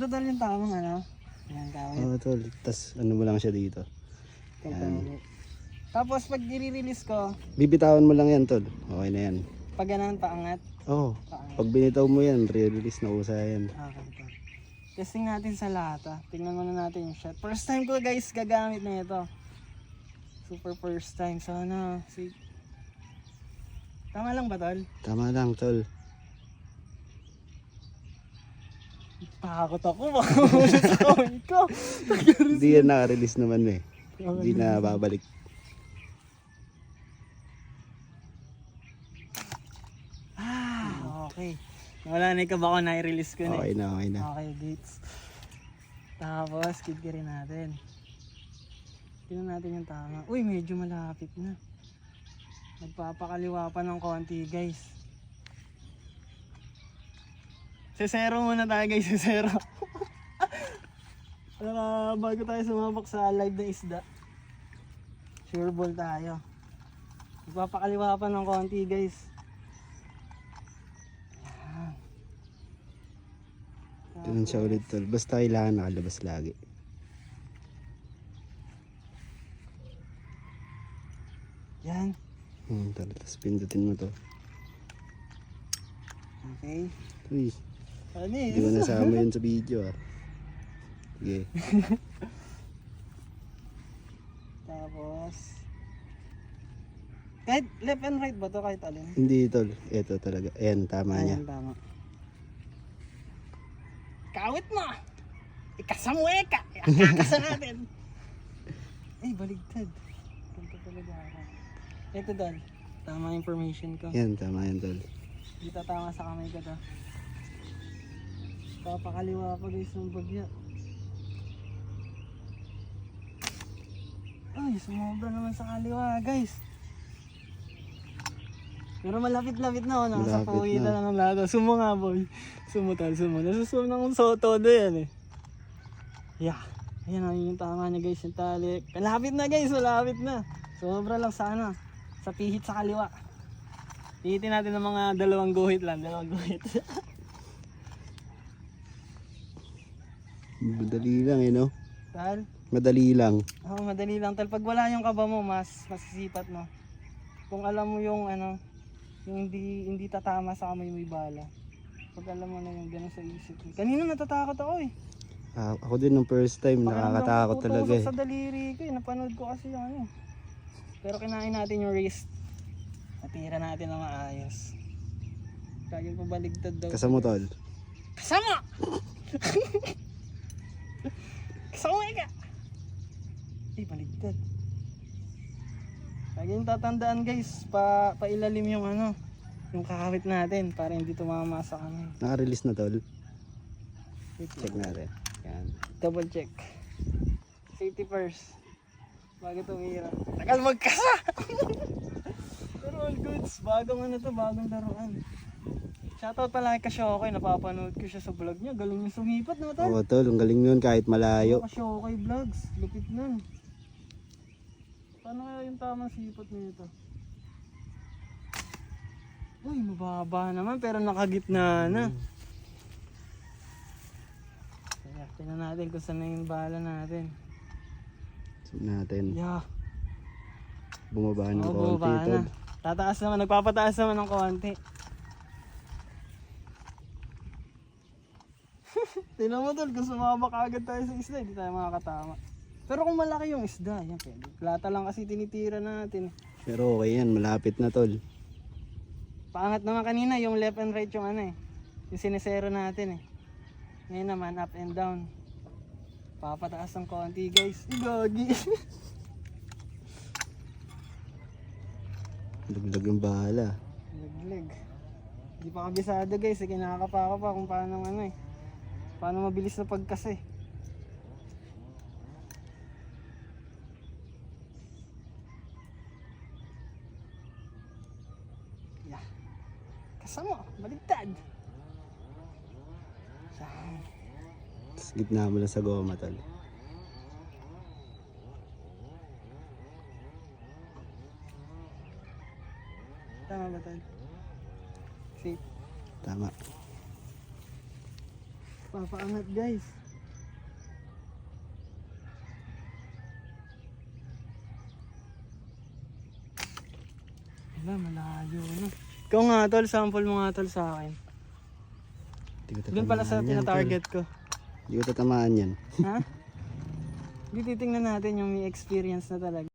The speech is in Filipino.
Total yung tamang ano. Yan, kawit. Oo tol, tas ano mo lang siya dito. Yan. Tapos pag i-release ko, Bibitawan mo lang yan tol, okay na yan. pag ganun, paangat. Oo, Paangat. pag binitaw mo yan, re-release na usa yan. Okay, ito. Testing natin sa lata. Tingnan muna natin yung shot. First time ko guys gagamit na ito. Super first time. Sana. Tama lang ba tol? Tama lang tol. Takot ako. Baka muna sa kamay ko. Hindi yan naka-release naman eh. Hindi na babalik. Okay. Wala na ikaw baka na-release ko na. Okay na, okay na. Okay, dates. Tapos, kid-carry natin. Tingnan natin yung tama. Uy, medyo malapit na. Nagpapakaliwa pa ng konti, guys. Sesero muna tayo, guys. Sesero. Bago tayo sumabak sa live na isda. Sure ball tayo. Nagpapakaliwa pa ng konti, guys. Ganun siya ulit tol. Basta kailangan nakalabas lagi. Yan. Tol, tapos pindutin mo to. Okay. Uy, Ano hindi ko nasama yun sa video ah. Sige. Tapos kahit left and right ba to kahit alin? Hindi tol, ito talaga. Ayan, tama niya. Ayan, tama. Kawit mo! Ikasamuhe ka! Kakasa natin! Ay, baligtad. Ganito talaga ako. Ito doon. Tama information ko. Yan, tama yan tol. Hindi tatama sa kamay ko to. Papakaliwa pa guys ng bagya. Ay, sumobra naman sa kaliwa guys. Pero malapit-lapit na ako. Nasa Malapit pawitan na. na ng lato. Sumo nga boy. Sumutal, sumo. Nasusum na kung soto na yan eh. Yeah. Ayan na yung tama niya guys. Yung tali. Malapit na guys. Malapit na. Sobra lang sana. Sa pihit sa kaliwa. Pihitin natin ng mga dalawang guhit lang. Dalawang guhit. Madali lang eh no? Tal? Madali lang. Oo, madali lang. Tal, pag wala yung kaba mo, mas masisipat mo. Kung alam mo yung ano, yung hindi tatama sa kamay mo yung bala. Pag alam mo na yung gano'n sa isip mo. Kanina natatakot ako eh. Ako din nung first time, nakakatakot talaga eh. Sa daliri ko eh. Napanood ko kasi yung ano. Pero kinain natin yung wrist. Natira natin na maayos. Laging pabaligtad daw. Kasama tol. Kasama! Kasama ka! Ay, baligtad. Lagi yung tatandaan guys, pailalim yung ano, yung kakawit natin para hindi tumama sa kamay. Naka-release na tol. Wait Check lang. natin. Yan. Double check. Safety first. Bago tumira. Tagal magkasa! Pero all goods. Bagong ano to, bagong laruan. Shoutout pala kay Kasyokoy, napapanood ko siya sa vlog niya. Galing niya sumipat na tol. Oo tol, ang galing nun kahit malayo. Kasyokoy vlogs, lupit nun. Paano kaya yung tamang sipat nito? Uy, mababa naman pero nakagitna na. Kaya, tingnan natin kung saan na yung bala natin. Check natin. Yeah. Bumaba ng Oo, konti bumaba tol. na. Tataas naman, nagpapataas naman ng konti. Tingnan mo tol, kung sumama agad tayo sa isda, hindi tayo makakatama. Pero kung malaki yung isda, yan pwede. Plata lang kasi tinitira natin. Pero okay yan, malapit na tol. Paangat naman kanina yung left and right yung ano eh. Yung sinesero natin eh. Ngayon naman up and down. Papataas ng konti guys. Gagi. Laglag yung bahala. Laglag. Hindi pa kabisado guys. Kinakapa ko pa kung paano ano eh. Paano mabilis na pagkasi. Yeah. Kasama, baligtad. Yan. Tapos gitna mo lang sa goma tol. Tama ba tol? Safe. Tama. Papaangat guys. Wala, malayo na. Ikaw nga tol, sample mo nga tol sa akin. Hindi ko Doon pala sa tatamaan yan, tina-target ko. tol. Hindi ko tatamaan yan. Ha? Hindi titingnan natin yung may experience na talaga.